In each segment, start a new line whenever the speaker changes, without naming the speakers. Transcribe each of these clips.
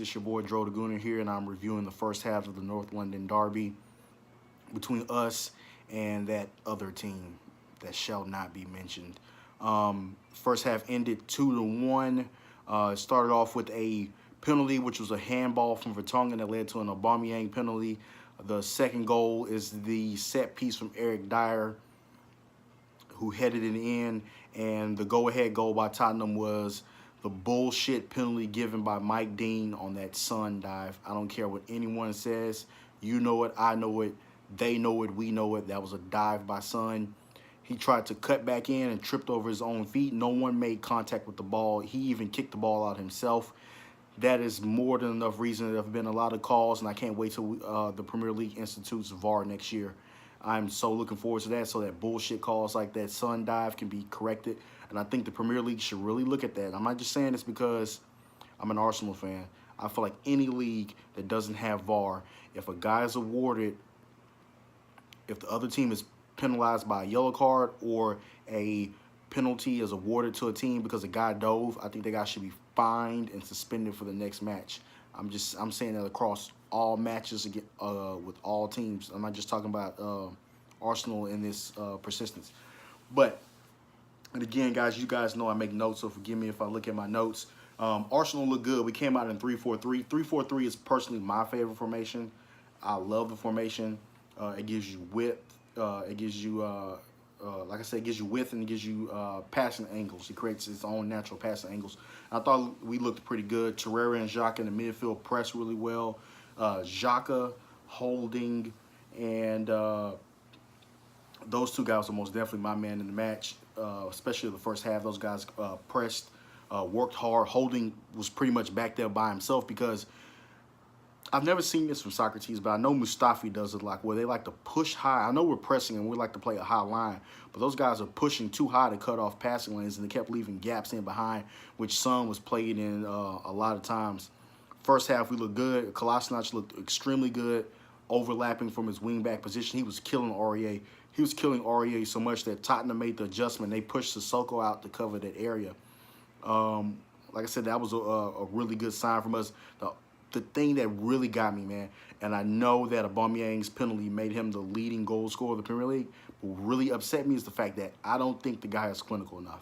It's your boy Dro Daguna here, and I'm reviewing the first half of the North London Derby between us and that other team that shall not be mentioned. First half ended 2-1. It started off with a penalty, which was a handball from Vertonghen that led to an Aubameyang penalty. The second goal is the set piece from Eric Dyer, who headed it in, and the go-ahead goal by Tottenham was the bullshit penalty given by Mike Dean on that Son dive. I don't care what anyone says. You know it, I know it, they know it, we know it. That was a dive by Son. He tried to cut back in and tripped over his own feet. No one made contact with the ball. He even kicked the ball out himself. That is more than enough reason. There have been a lot of calls, and I can't wait till the Premier League institutes VAR next year. I'm so looking forward to that, so that bullshit calls like that Son dive can be corrected. And I think the Premier League should really look at that. I'm not just saying this because I'm an Arsenal fan. I feel like any league that doesn't have VAR, if a guy is awarded, if the other team is penalized by a yellow card or a penalty is awarded to a team because a guy dove, I think that guy should be fined and suspended for the next match. I'm saying that across all matches with all teams. I'm not just talking about Arsenal in this persistence. But, and again, guys, you guys know I make notes, so forgive me if I look at my notes. Arsenal looked good. We came out in 3-4-3. 3-4-3 is personally my favorite formation. I love the formation. It gives you width. It gives you, like I said, it gives you width and it gives you passing angles. It creates its own natural passing angles. I thought we looked pretty good. Torreira and Xhaka in the midfield pressed really well. Xhaka, Holding, and those two guys are most definitely my man in the match, especially the first half. Those guys pressed, worked hard. Holding was pretty much back there by himself because I've never seen this from Socrates, but I know Mustafi does it like where they like to push high. I know we're pressing and we like to play a high line, but those guys are pushing too high to cut off passing lanes, and they kept leaving gaps in behind, which Son was played in a lot of times. First half, we looked good. Kolasinac looked extremely good, overlapping from his wingback position. He was killing Aurier. He was killing Aurier so much that Tottenham made the adjustment. They pushed Sissoko out to cover that area. Like I said, that was a really good sign from us. The thing that really got me, man, and I know that Aubameyang's penalty made him the leading goal scorer of the Premier League, but what really upset me is the fact that I don't think the guy is clinical enough.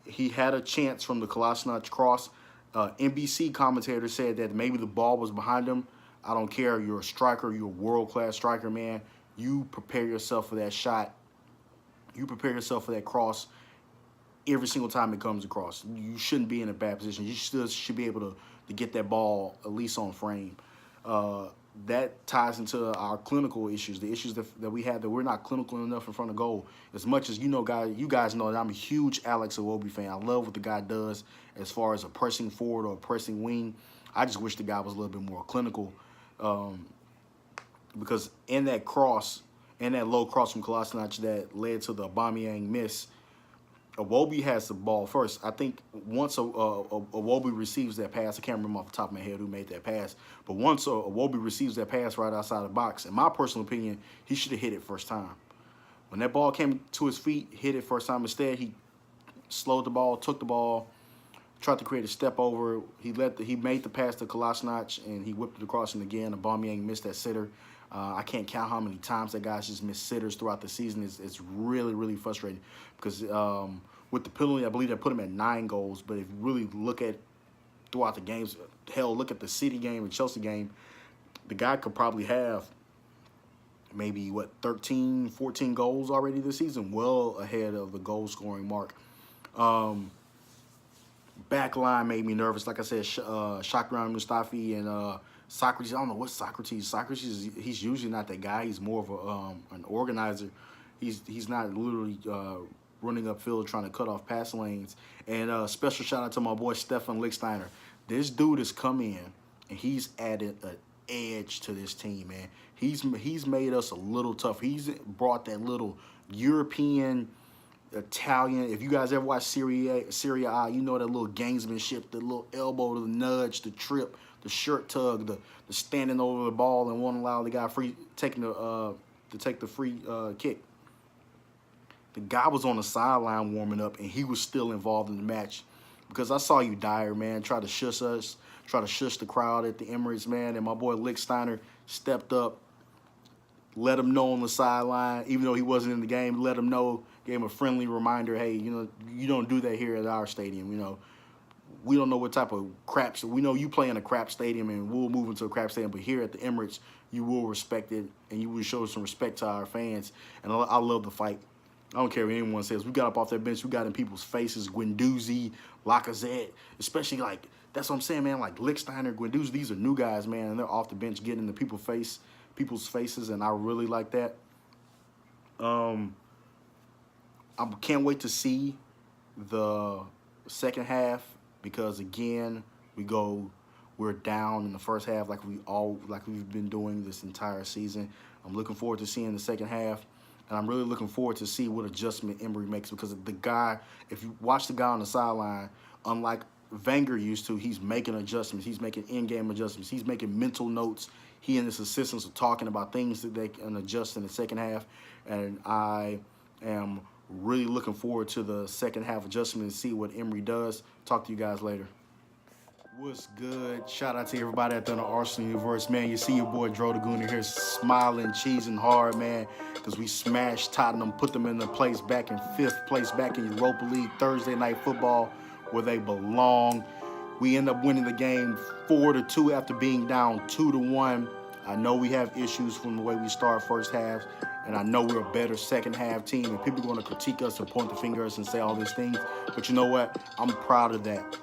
He had a chance from the Kolasinac cross. NBC commentator said that maybe the ball was behind him. I don't care. You're a striker. You're a world-class striker, man. You prepare yourself for that shot. You prepare yourself for that cross every single time it comes across. You shouldn't be in a bad position. You still should be able to get that ball at least on frame. That ties into our clinical issues, the issues that we have, that we're not clinical enough in front of goal. As much as you guys know that I'm a huge Alex Iwobi fan. I love what the guy does as far as a pressing forward or a pressing wing. I just wish the guy was a little bit more clinical, because in that cross, in that low cross from Kolasinac that led to the Aubameyang miss, Iwobi has the ball first. I think once Iwobi receives that pass, I can't remember off the top of my head who made that pass, but once Iwobi receives that pass right outside the box, in my personal opinion, he should have hit it first time. When that ball came to his feet, hit it first time. Instead, he slowed the ball, took the ball, tried to create a step over. He made the pass to Kolasinac, and he whipped it across, and again, Aubameyang missed that sitter. I can't count how many times that guys just missed sitters throughout the season. It's really, really frustrating because with the penalty, I believe they put him at 9 goals. But if you really look at throughout the games, hell, look at the City game and Chelsea game, the guy could probably have maybe, 13, 14 goals already this season, well ahead of the goal-scoring mark. Back line made me nervous. Like I said, Shakran Mustafi and Socrates. I don't know what Socrates. Socrates, he's usually not that guy. He's more of an organizer. He's not literally running upfield trying to cut off pass lanes. And special shout out to my boy Stefan Lichtsteiner. This dude has come in and he's added an edge to this team, man. He's made us a little tough. He's brought that little European, Italian. If you guys ever watch Serie A, you know that little gamesmanship, the little elbow, the nudge, the trip, the shirt tug, the standing over the ball and won't allow the guy to take the free kick. The guy was on the sideline warming up, and he was still involved in the match. because I saw you, Dyer, man, try to shush us, try to shush the crowd at the Emirates, man. And my boy Lichtsteiner stepped up, let him know on the sideline, even though he wasn't in the game, let him know, gave him a friendly reminder, hey, you know, you don't do that here at our stadium, you know. We don't know what type of crap. So we know you play in a crap stadium, and we'll move into a crap stadium. But here at the Emirates, you will respect it, and you will show some respect to our fans. And I love the fight. I don't care what anyone says. We got up off that bench. We got in people's faces. Guendouzi, Lacazette, especially like, that's what I'm saying, man. Like Lichtsteiner, Guendouzi, these are new guys, man, and they're off the bench getting into people's faces, and I really like that. I can't wait to see the second half. Because again, we're down in the first half like we've been doing this entire season. I'm looking forward to seeing the second half, and I'm really looking forward to see what adjustment Emery makes, because the guy, if you watch the guy on the sideline, unlike Wenger used to, he's making adjustments. He's making in-game adjustments. He's making mental notes. He and his assistants are talking about things that they can adjust in the second half, and I am really looking forward to the second half adjustment and see what Emery does. Talk to you guys later. What's good? Shout out to everybody out there in the Arsenal universe, man. You see your boy Dro Daguna here smiling, cheesing hard, man, because we smashed Tottenham, put them in the place back in 5th place, back in Europa League Thursday night football where they belong. We end up winning the game 4-2 after being down 2-1. I know we have issues from the way we start first half, and I know we're a better second half team, and people are going to critique us and point the finger at us and say all these things. But you know what? I'm proud of that,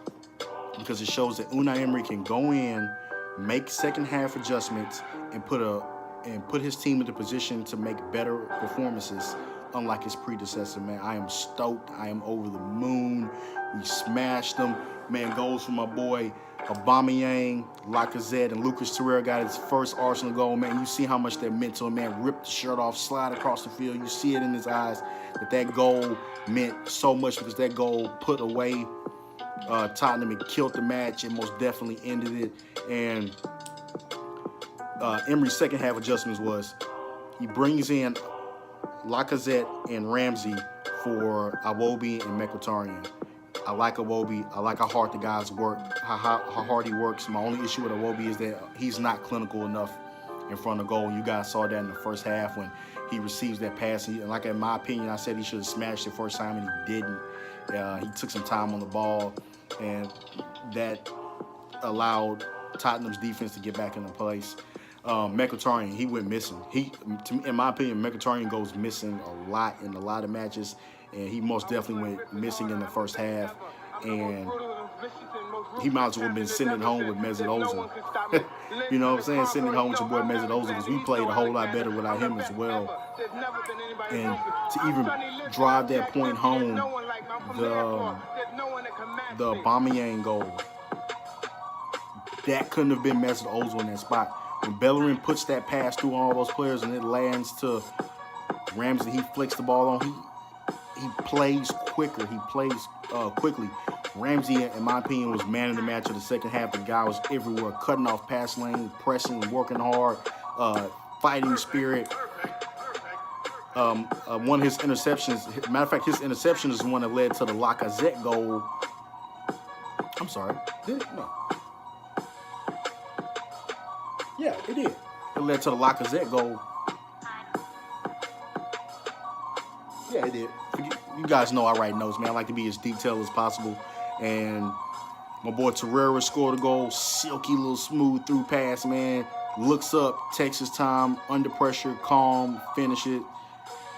because it shows that Unai Emery can go in, make second half adjustments, and put his team in the position to make better performances, unlike his predecessor, man. I am stoked. I am over the moon. We smashed them. Man, goals from my boy Aubameyang, Lacazette, and Lucas Torreira got his first Arsenal goal, man. You see how much that meant to him, man. Ripped the shirt off, slide across the field. You see it in his eyes that goal meant so much, because that goal put away Tottenham and killed the match and most definitely ended it. And Emery's second half adjustments was he brings in Lacazette and Ramsey for Iwobi and Mkhitaryan. I like Iwobi. I like how hard the guys work, how hard he works. My only issue with Iwobi is that he's not clinical enough in front of goal. You guys saw that in the first half when he receives that pass. And like, in my opinion, I said he should have smashed it first time, and he didn't. He took some time on the ball, and that allowed Tottenham's defense to get back into place. Mkhitaryan, he went missing. In my opinion, Mkhitaryan goes missing a lot in a lot of matches, and he most definitely went missing in the first half. And he might as well have been sending home with Mesut Ozil. You know what I'm saying? Sending home with your boy Mesut Ozil, because we played a whole lot better without him as well. And to even drive that point home, the Aubameyang goal, that couldn't have been Mesut Ozil in that spot. When Bellerin puts that pass through all those players and it lands to Ramsey, he flicks the ball on. He plays quicker. He plays quickly. Ramsey, in my opinion, was man of the match of the second half. The guy was everywhere, cutting off pass lanes, pressing, working hard, fighting spirit. One of his interceptions, matter of fact, his interception is the one that led to the Lacazette goal. I'm sorry. Did it? No. Yeah, it did. It led to the Lacazette goal. Yeah, it did. You guys know I write notes, man. I like to be as detailed as possible. And my boy Torreira scored a goal. Silky little smooth through pass, man. Looks up, takes his time, under pressure, calm, finish it.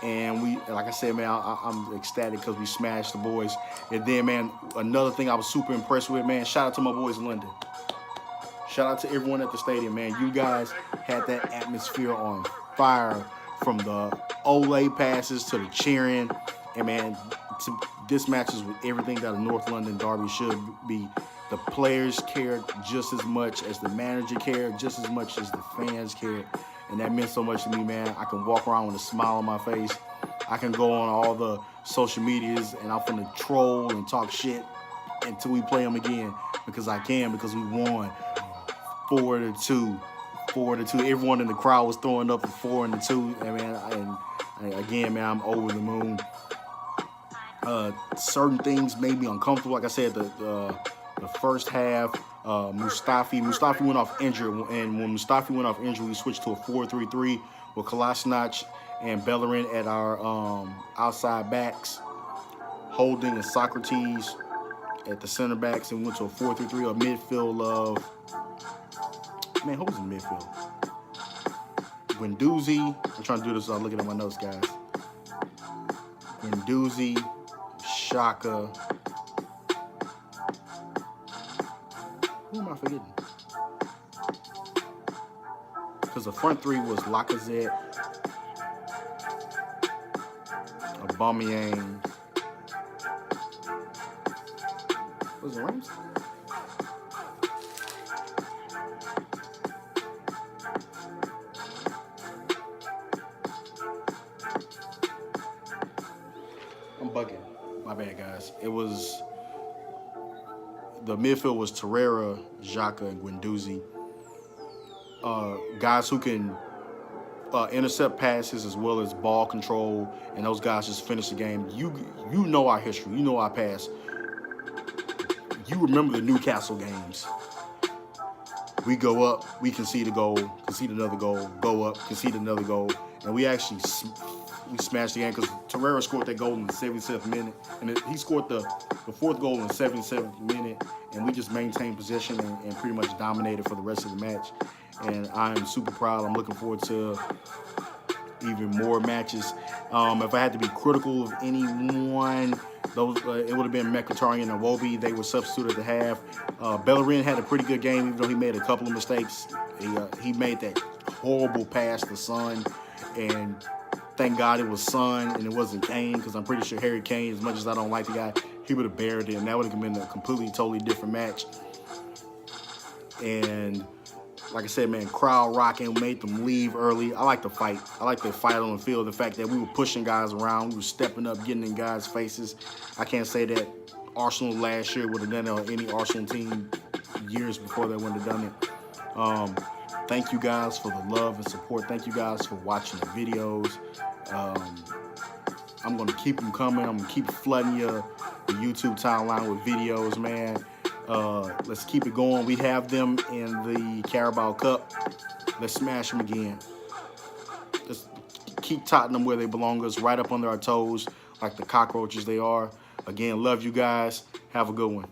And we, like I said, man, I'm ecstatic because we smashed the boys. And then, man, another thing I was super impressed with, man, shout out to my boys in London. Shout out to everyone at the stadium, man. You guys had that atmosphere on fire, from the Ole passes to the cheering. And, man, this matches with everything that a North London derby should be. The players cared just as much as the manager cared, just as much as the fans cared. And that meant so much to me, man. I can walk around with a smile on my face. I can go on all the social medias and I'm finna troll and talk shit until we play them again, because I can, because we won 4-2. 4-2. Everyone in the crowd was throwing up for 4-2. And man, again, man, I'm over the moon. Certain things made me uncomfortable. Like I said, the first half, Mustafi went off injured, and when Mustafi went off injured, we switched to a 4-3-3 with Kolasinac and Bellerin at our outside backs, Holding and Socrates at the center backs, and we went to a 4-3-3, a midfield of, man, who was in midfield? Guendouzi. I'm trying to do this without looking at my notes, guys. Guendouzi, Xhaka. Who am I forgetting? Because the front three was Lacazette, Aubameyang. Was it Ramsey? I'm bugging. My bad, guys. It was, the midfield was Torreira, Xhaka, and Guendouzi. Guys who can intercept passes as well as ball control, and those guys just finish the game. You know our history. You know our past. You remember the Newcastle games. We go up, we concede a goal, concede another goal, go up, concede another goal, and we actually smashed the game because Torreira scored that goal in the 77th minute, and he scored the fourth goal in the 77th minute, and we just maintained possession and pretty much dominated for the rest of the match. And I'm super proud. I'm looking forward to even more matches. If I had to be critical of anyone, those it would have been Mkhitaryan and Iwobi. They were substituted at the half. Bellerin had a pretty good game, even though he made a couple of mistakes. He made that horrible pass to Son, and thank God it was Son and it wasn't Kane, because I'm pretty sure Harry Kane, as much as I don't like the guy, he would have buried it, and that would have been a completely, totally different match. And like I said, man, crowd rocking, made them leave early. I like the fight. I like the fight on the field. The fact that we were pushing guys around, we were stepping up, getting in guys' faces. I can't say that Arsenal last year would have done it, or any Arsenal team years before they wouldn't have done it. Thank you guys for the love and support. Thank you guys for watching the videos. I'm going to keep them coming. I'm going to keep flooding the YouTube timeline with videos, man. Let's keep it going. We have them in the Carabao Cup. Let's smash them again. Let's keep Tottenham where they belong, us right up under our toes like the cockroaches they are. Again, love you guys. Have a good one.